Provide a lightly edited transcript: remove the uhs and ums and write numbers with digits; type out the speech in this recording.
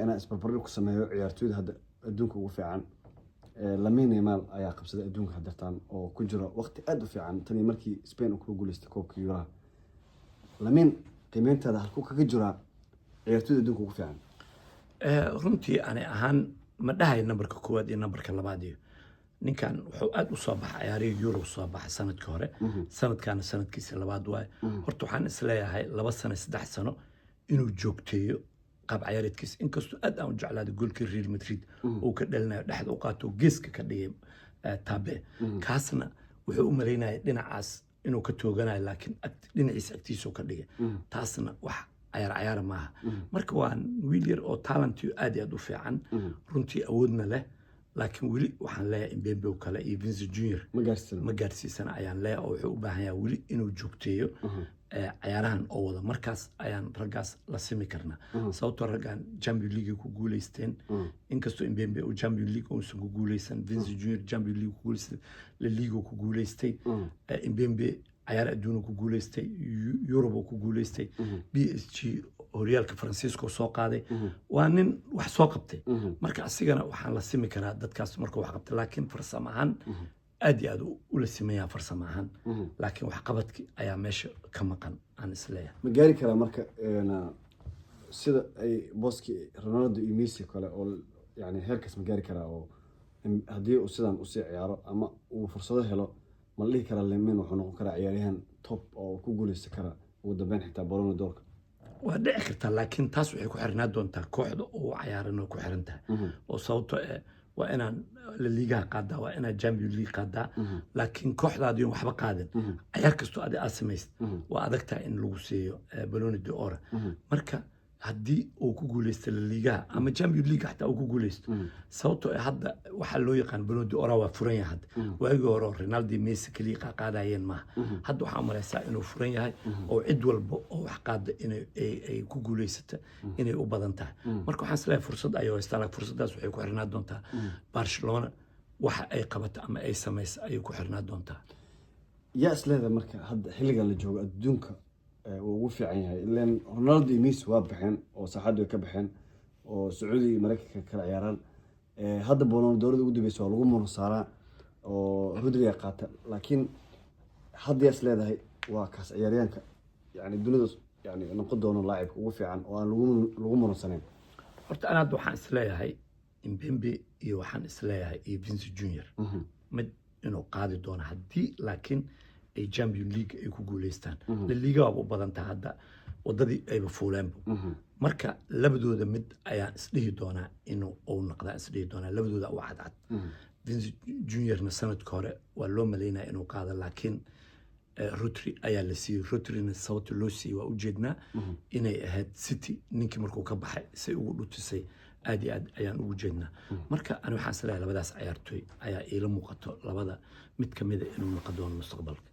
أنا إسبربريك سميه عيارتود هذا أدونك وفي عن لمين يمال أيا قبصة أدونك هدرتان أو كجرا وقت أدو في عن تاني مركي سبين وكروجول استكوب كيورا لمين قيمين هذا هالكوك كجرا عيارتود أدونك وفي عن runtii ani ahaan ma dhahay nambarka koowaad iyo nambarka labaad iyo ninkan wuxuu aad u soo baxay ciyaarihii Euro soo baxay sanadkii hore sanadkan sanadkiisa labaad waay horta waxaan isleeyahay 2 sano 3 sano inuu joogteeyo qaab ciyaareedkiisa inkastoo aad aan u jeclaaday goolkii Real Madrid oo ka dhalinayo dhexda u qaato geeska ka dhigay taabe kaasna wuxuu u maleynayay dhinacaas inuu ka tooganayo laakiin dhinaciisa agtiisa ka dhigay taasna wax ciyaar maaha marka waan wiil yar oo talent aad u fiican runtii awoodna leh laakiin wili waxaan leeyahay Mbembe oo kale iyo Vinicius Junior ma gaarsiisana ayaan leeyahay oo wuxuu u baahan yahay wili inuu joogteeyo ciyaarahan oo wada markaas ayaan ragaas la simi karnaa sababtoo ragaan Champions League ku guuleysteen inkastoo Mbembe oo Champions League uu soo guuleysan Vinicius Junior Champions League ku guuleystay La Liga ku guuleystay Mbembe ciyaar adduunka ku guuleystay Europe ku guuleystay PSG horyaalka Faransiiska soo qaaday waa nin wax soo qabtay marka asigana waxaan la simi karaa dadkaas marka wax qabtay laakiin farsamo ahaan aad u la simeeyaa farsamo ahaan laakiin wax qabadki ayaa meesha ka maqan aan isleeyahay ma gaari karaa marka sida ay Boski Ronaldo iyo Messi kale oo yani heerkaas ma gaari karaa oo haddii uu sidan u sii ciyaaro ama uu fursado helo ma la dhihi karaa Lemmin wuxuu noqon karaa ciyaaryahan top oo ku guuleysan kara ugu dambeyn xitaa Ballon d'Or waa dhici kartaa laakiin taas waxay ku xirnaa doontaa kooxda oo ciyaarano ku xiran tahay oo sababtoo waa inaan La Liga qaadaa waa inaan Champions League qaadaa laakiin kooxdaadii waxba qaadan ciyaar kasto aad sameeysid waa adagtaa in lagu siiyo Ballon d'Or marka haddii uu ku guuleysto La Liga ama Champions League xataa uu ku guuleysto sababtoo hadda waxa loo yaqaan Ballon d'Or waa furan yahay waagi hore Ronaldo Messi kaliya qaadayeen ma hadda waxa maraysaa inuu furan yahay oo cid walba oo wax qaada inay ay ku guuleysato inay u badan tahay marka waxaan isleeyahay fursad ayuu haystaa fursadaas waxay ku xirnaa doontaa Barcelona waxa ay qabato ama ay sameeyso ayuu ku xirnaa doontaa yaa isleeyahay marka hadda xilligan la joogo adduunka ugu fiican yahay ilaan Ronaldo iyo Messi waa baxeen oo saxadu ka baxeen oo Sacuudi iyo Mareykanka kala ciyaaraan hadda Ballon d'Or ugu dambeysay waa lagu munaasara oo Rodri qaata laakiin hadda is leedahay waa kaas ciyaaryahanka yani dunida yani noqon doono laacib ugu fiican oo aan lagu munaasanayn horta ana waxaan isleeyahay Mbembe iyo waxaan isleeyahay iyo Vinicius Junior mid inuu qaadi doono hadii laakiin ay Champions League ay ku guuleystaan La Liga waa u badan tahay hadda wadadii ay fuuleen marka labadooda mid ayaa isdhihi doona inuu uu noqdo isdhihi doona labadooda waa cadcad Vinicius Junior sanadka hore waa loo maleynaa inuu qaado laakiin Rodri ayaa la siiyay Rodrina sababta loo siiyay waa u jeednaa inay ahayd City ninkii markuu ka baxay say ugu dhutisay aad ayaan ugu jeednaa marka aan waxaan isleeyahay labadaas ciyaartoy ayaa ila muuqato labada mid kamid ah inuu noqdo mustaqbalka